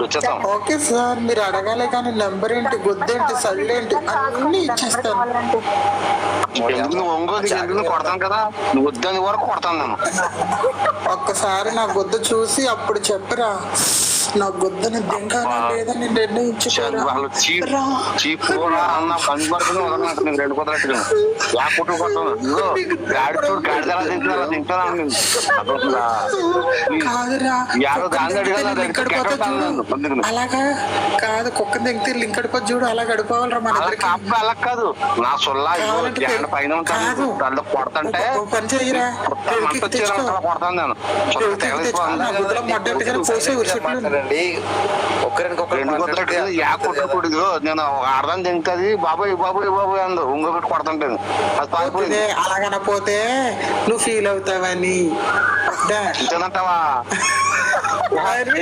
వచ్చేస్తాం. Okay sir, మీరు అడగాలి కానీ నెంబర్ ఏంటి, గుద్దేంటి, సళ్ళేంటి అన్ని ఇచ్చేస్తాను. ఎందుకు నువ్వు ఒంగోలు ఎందుకు కొడతాను కదా, నువ్వు వద్దని వరకు కొడతాను నేను. ఒక్కసారి నా గుద్ద చూసి అప్పుడు చెప్పరా, నా గుద్దని దింగానా లేదని నిర్ణయించుకోరా. చీప్ అన్న పని పడుతుంది నేను రెండు కుదరట్టుగా యా కుట్టు కొట్టాను. గాడి చూడు గాడి ఎలా తింటున్నా తింటాను కాదురా, అలాగా కాదు, కుక్క దింగితే లింకడిపోతే చూడు అలా గడిపోవాలరా మన దగ్గరికి. అబ్బాయి అలా కాదు, నా సొల్లా పైన ఉంటాను దాంట్లో కొడతంటే పని చేయరా, కొడతాను నేను. యా కుట్టు కొడుకు నేను అర్థం తింటది బాబాయ్ బాబాయ్ బాబాయ్ అందు ఇంకొకటి కొడతంటే అది పారిపోయింది. అలాగనపోతే నువ్వు ఫీల్ అవుతావని అంతేనంటావా?